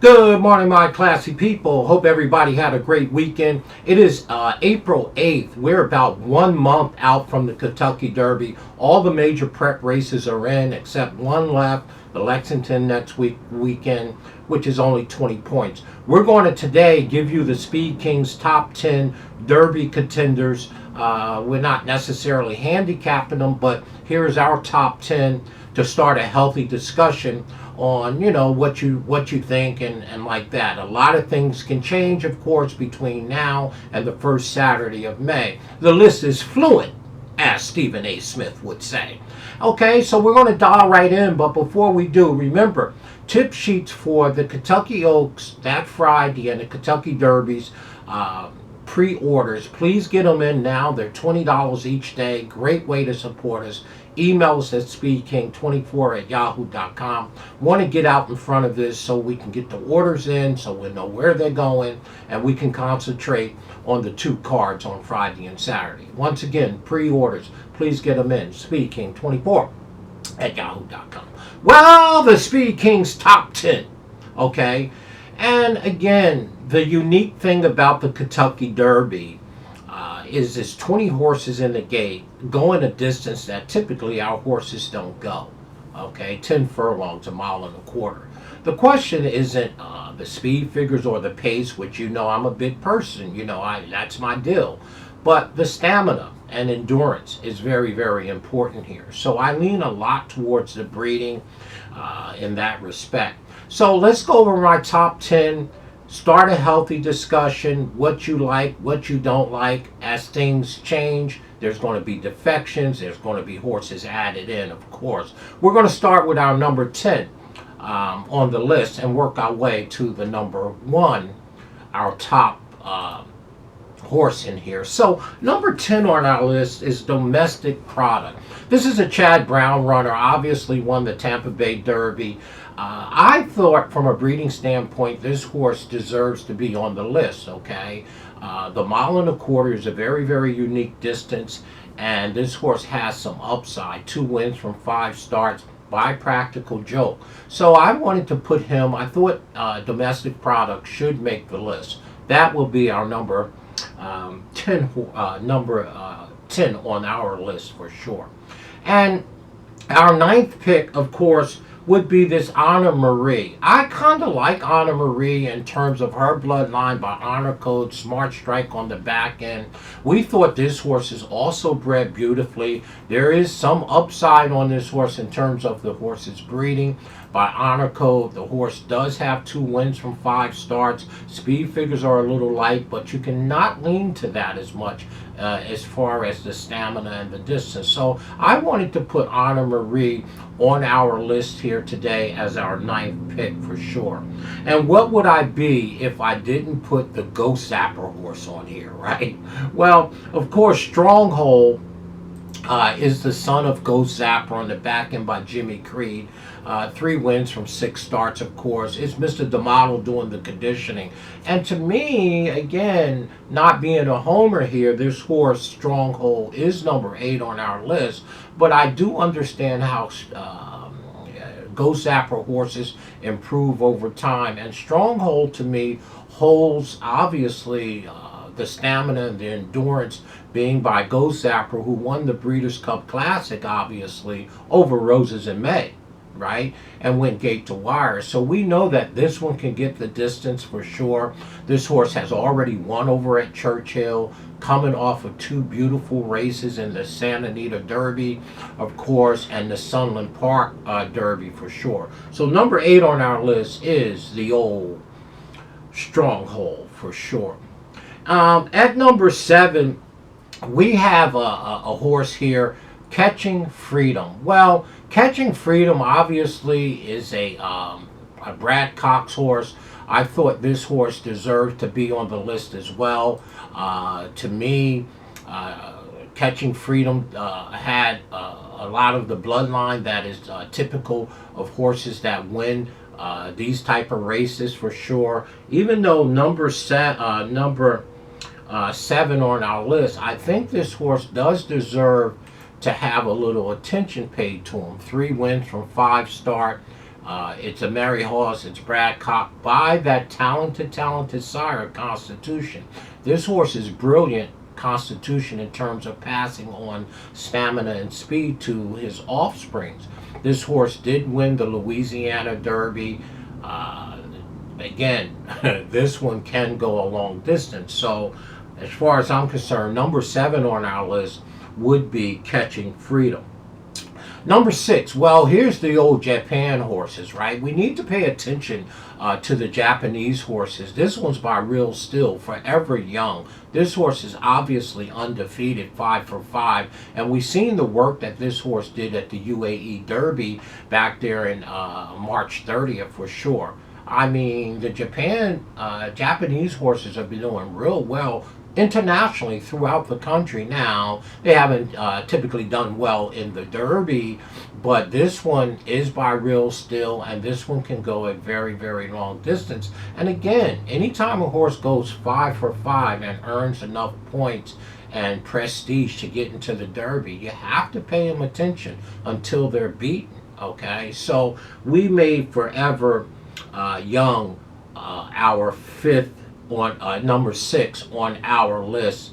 Good morning, my classy people. Hope everybody had a great weekend. It is April 8th. We're about 1 month out from the Kentucky Derby. All the major prep races are in except one left, the Lexington next weekend, which is only 20 points. We're going to today give you the Speed Kings top 10 Derby contenders. We're not necessarily handicapping them, but here's our top 10 to start a healthy discussion on what you think and like that. A lot of things can change, of course, between now and the first Saturday of May. The list is fluid, as Stephen A. Smith would say. Okay, so we're going to dial right in, but before we do, remember, tip sheets for the Kentucky Oaks that Friday and the Kentucky Derbies, pre-orders, please get them in now. They're $20 each day. Great way to support us. Email us at speedking24@yahoo.com. Want to get out in front of this so we can get the orders in, so we know where they're going, and we can concentrate on the two cards on Friday and Saturday. Once again, pre-orders, please get them in. speedking24@yahoo.com. Well, the Speed Kings top 10. Okay, and again, the unique thing about the Kentucky Derby is there's 20 horses in the gate going a distance that typically our horses don't go. Okay, 10 furlongs, 1.25 miles. The question isn't the speed figures or the pace, which I'm a big person. That's my deal. But the stamina and endurance is very, very important here. So I lean a lot towards the breeding in that respect. So let's go over my top 10. Start a healthy discussion, what you like, what you don't like. As things change, there's going to be defections, there's going to be horses added in, of course. We're going to start with our number 10 on the list and work our way to the number 1, our top horse in here. So number 10 on our list is Domestic Product. This is a Chad Brown runner, obviously won the Tampa Bay Derby. I thought from a breeding standpoint, this horse deserves to be on the list, okay? The 1.25 miles is a very, very unique distance, and this horse has some upside. 2 wins from 5 starts by Practical Joke. So I wanted to put him, I thought Domestic Product should make the list. That will be our number 10 on our list for sure. And our 9th pick, of course, would be this Honor Marie. I kind of like Honor Marie in terms of her bloodline by Honor Code, Smart Strike on the back end. We thought this horse is also bred beautifully. There is some upside on this horse in terms of the horse's breeding. By Honor Code, the horse does have 2 wins from 5 starts. Speed figures are a little light, but you cannot lean to that as much as far as the stamina and the distance. So I wanted to put Honor Marie on our list here today as our 9th pick for sure. And what would I be if I didn't put the Ghost Zapper horse on here, right? Well, of course, Stronghold is the son of Ghost Zapper on the back end by Jimmy Creed. 3 wins from 6 starts, of course. It's Mr. D'Amato doing the conditioning. And to me, again, not being a homer here, this horse, Stronghold, is number 8 on our list. But I do understand how Ghost Zapper horses improve over time. And Stronghold, to me, holds, obviously, the stamina and the endurance being by Ghost Zapper, who won the Breeders' Cup Classic, obviously, over Roses in May, right? And went gate to wire. So we know that this one can get the distance for sure. This horse has already won over at Churchill, coming off of 2 beautiful races in the Santa Anita Derby, of course, and the Sunland Park Derby for sure. So number 8 on our list is the old Stronghold for sure. At number 7, we have a horse here, Catching Freedom. Well, Catching Freedom obviously is a Brad Cox horse. I thought this horse deserved to be on the list as well. To me, Catching Freedom had a lot of the bloodline that is typical of horses that win these type of races for sure. Even though number 7 on our list, I think this horse does deserve to have a little attention paid to him. 3 wins from 5 starts. It's a merry horse. It's Brad Cock by that talented sire, Constitution. This horse is brilliant, Constitution, in terms of passing on stamina and speed to his offsprings. This horse did win the Louisiana Derby. Again, this one can go a long distance. So, as far as I'm concerned, number 7 on our list would be Catching Freedom. Number 6, well, here's the old Japan horses, right? We need to pay attention to the Japanese horses. This one's by Real Steel, Forever Young. This horse is obviously undefeated, 5 for 5. And we've seen the work that this horse did at the UAE Derby back there in March 30th for sure. I mean, the Japanese horses have been doing real well internationally throughout the country. Now, they haven't typically done well in the Derby, but this one is by Real Steel, and this one can go a very, very long distance. And again, anytime a horse goes 5 for 5 and earns enough points and prestige to get into the Derby, you have to pay them attention until they're beaten, okay? So we made Forever Young our 5th on number 6 on our list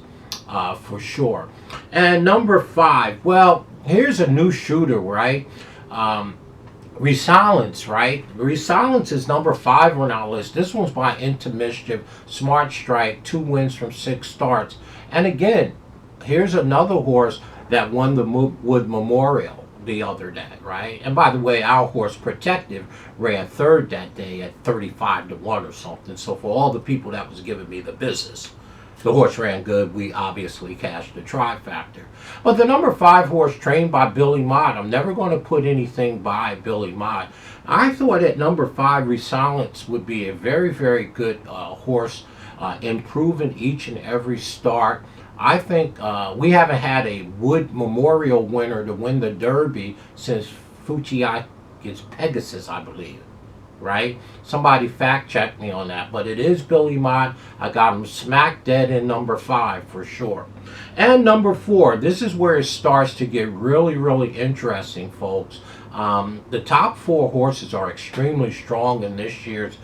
for sure. And number 5, well, here's a new shooter, right? Resilience, right? Resilience is number 5 on our list. This one's by Into Mischief, Smart Strike, 2 wins from 6 starts. And again, here's another horse that won the Wood Memorial the other day, right? And by the way, our horse Protective ran 3rd that day at 35 to 1 or something. So for all the people that was giving me the business, the horse ran good. We obviously cashed the trifactor. But the number 5 horse, trained by Billy Mott, I'm never going to put anything by Billy Mott. I thought at number 5, Resilience would be a very, very good horse, improving each and every start. I think we haven't had a Wood Memorial winner to win the Derby since Fujiyaki's Pegasus, I believe. Right? Somebody fact check me on that, but it is Billy Mott. I got him smack dead in number 5 for sure. And number 4, this is where it starts to get really, really interesting, folks. The top 4 horses are extremely strong in this year's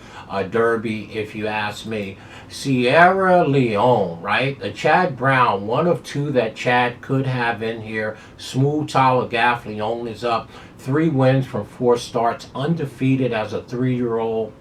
Derby, if you ask me. Sierra Leone, right? The Chad Brown, one of 2 that Chad could have in here. Smooth Telegraph Leone is up. 3 wins from 4 starts, undefeated as a 3-year-old.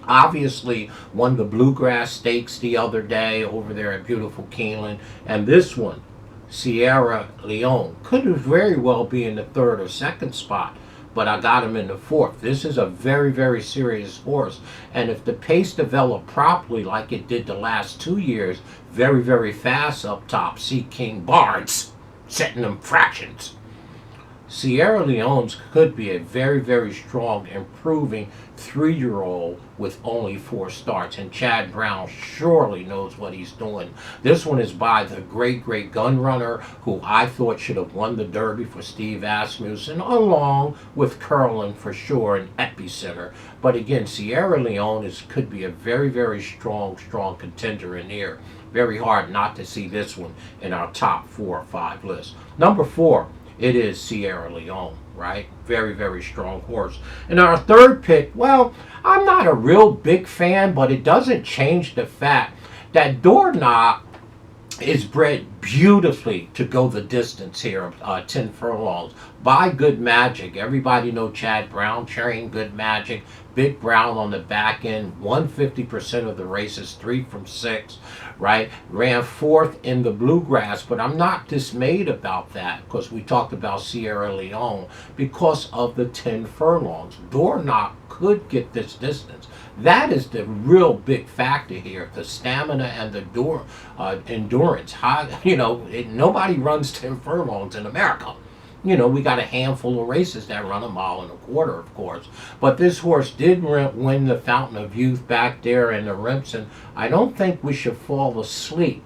Obviously won the Bluegrass Stakes the other day over there at beautiful Keeneland. And this one, Sierra Leone, could very well be in the 3rd or 2nd spot, but I got him in the 4th. This is a very, very serious horse. And if the pace developed properly like it did the last 2 years, very, very fast up top, see King Barnes setting them fractions. Sierra Leone's could be a very, very strong, improving 3-year-old with only 4 starts. And Chad Brown surely knows what he's doing. This one is by the great, great gun runner who I thought should have won the Derby for Steve Asmussen, along with Curlin for sure and Epicenter. But again, Sierra Leone could be a very, very strong contender in here. Very hard not to see this one in our top 4 or 5 list. Number 4. It is Sierra Leone, right? Very, very strong horse. And our 3rd pick, well, I'm not a real big fan, but it doesn't change the fact that Doorknob is bred beautifully to go the distance here, 10 furlongs, by Good Magic. Everybody know Chad Brown trained Good Magic. Big Brown on the back end, 150% of the races, 3 from 6, right? Ran 4th in the Bluegrass, but I'm not dismayed about that because we talked about Sierra Leone because of the 10 furlongs. Doorknob could get this distance. That is the real big factor here, the stamina and the endurance. Nobody runs 10 furlongs in America. We got a handful of races that run 1.25 miles, of course. But this horse did win the Fountain of Youth back there in the Remsen. I don't think we should fall asleep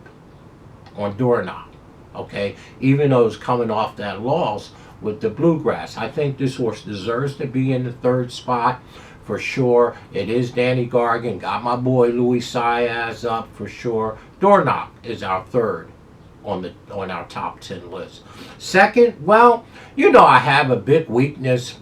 on Doorknob, okay? Even though it's coming off that loss with the Bluegrass. I think this horse deserves to be in the 3rd spot for sure. It is Danny Gargan. Got my boy Louis Saez up for sure. Doorknob is our 3rd on our top 10 list. 2nd, well, I have a big weakness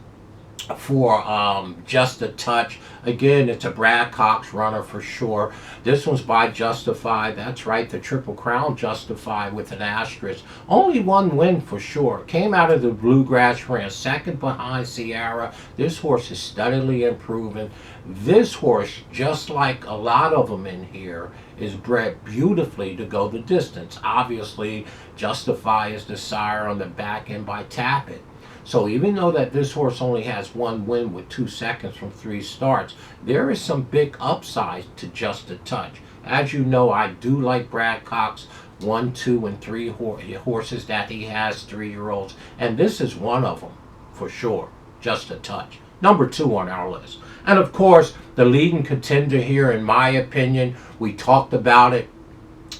for Just a Touch. Again, it's a Brad Cox runner for sure. This one's by Justified. That's right, the Triple Crown Justified with an asterisk. Only one win for sure. Came out of the Bluegrass, ran second behind Sierra. This horse is steadily improving. This horse, just like a lot of them in here, is bred beautifully to go the distance. Obviously, Justify is the sire on the back end by Tappet. So even though that this horse only has one win with 2 seconds from 3 starts, there is some big upside to Just a Touch. As you know, I do like Brad Cox 1, 2, and 3 horses that he has, 3-year-olds, and this is one of them for sure. Just a Touch, number 2 on our list. And of course, the leading contender here, in my opinion, we talked about it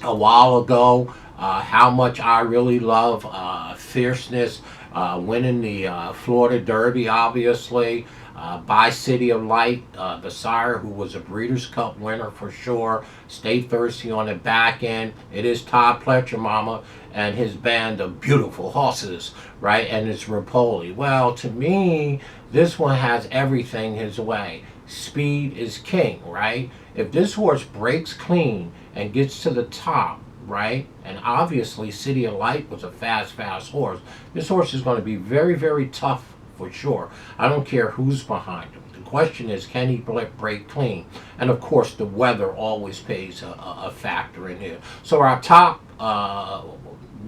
a while ago, how much I really love Fierceness. Winning the Florida Derby, obviously, by City of Light, the sire who was a Breeders' Cup winner for sure. Stay Thirsty on the back end. It is Todd Pletcher, mama, and his band of beautiful horses, right? And it's Rapoli. Well, to me, this one has everything his way. Speed is king, right? If this horse breaks clean and gets to the top, right? And obviously City of Light was a fast horse. This horse is going to be very, very tough for sure. I don't care who's behind him. The question is, can he break clean? And of course, the weather always plays a factor in here. So our top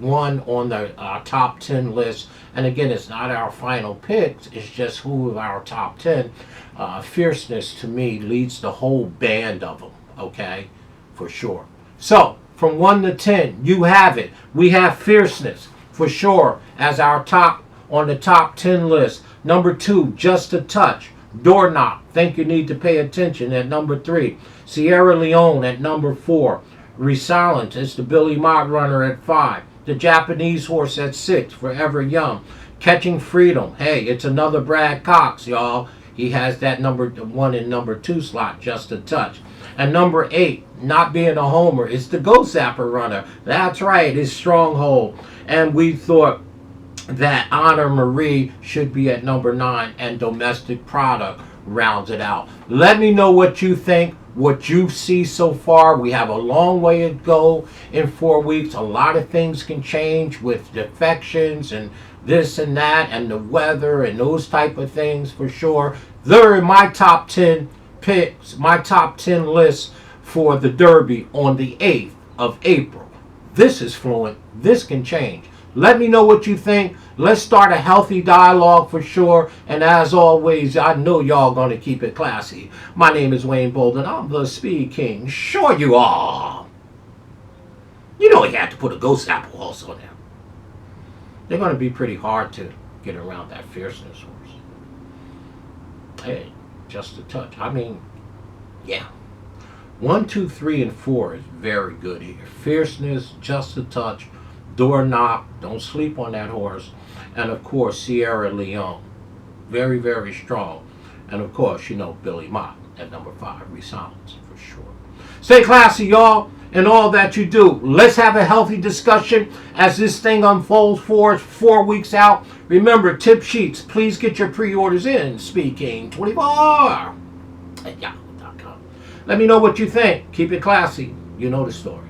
one on the top 10 list, and again, it's not our final picks, it's just who of our top 10. Fierceness, to me, leads the whole band of them, okay? For sure. So, from 1 to 10, you have it. We have Fierceness for sure as our top on the top 10 list. Number 2, Just a Touch. Door Knock, think you need to pay attention at number 3. Sierra Leone at number 4. Resilient is the Billy Mott runner at 5. The Japanese horse at 6, Forever Young. Catching Freedom, hey, it's another Brad Cox, y'all. He has that number 1 and number 2 slot, Just a Touch. And number 8, not being a homer, is the Ghost Zapper runner. That's right, his Stronghold. And we thought that Honor Marie should be at number 9, and Domestic Product rounds it out. Let me know what you think, what you see so far. We have a long way to go in 4 weeks. A lot of things can change with defections and this and that and the weather and those type of things for sure. They're in my top 10 picks, my top 10 list for the Derby on the 8th of April. This is fluent. This can change. Let me know what you think. Let's start a healthy dialogue for sure. And as always, I know y'all gonna keep it classy. My name is Wayne Bolden. I'm the Speed King. Sure you are. You know he had to put a Ghost Apple horse on there. They're gonna be pretty hard to get around that Fierceness horse. Hey, Just a Touch. I mean, yeah. 1, 2, 3, and 4 is very good here. Fierceness, Just a Touch, Door Knock, don't sleep on that horse. And of course, Sierra Leone. Very, very strong. And of course, you know, Billy Mott at number 5, Resilient for sure. Stay classy, y'all, in all that you do. Let's have a healthy discussion as this thing unfolds for us 4 weeks out. Remember, tip sheets, please get your pre-orders in. Speaking 24 at yahoo.com. Let me know what you think. Keep it classy. You know the story.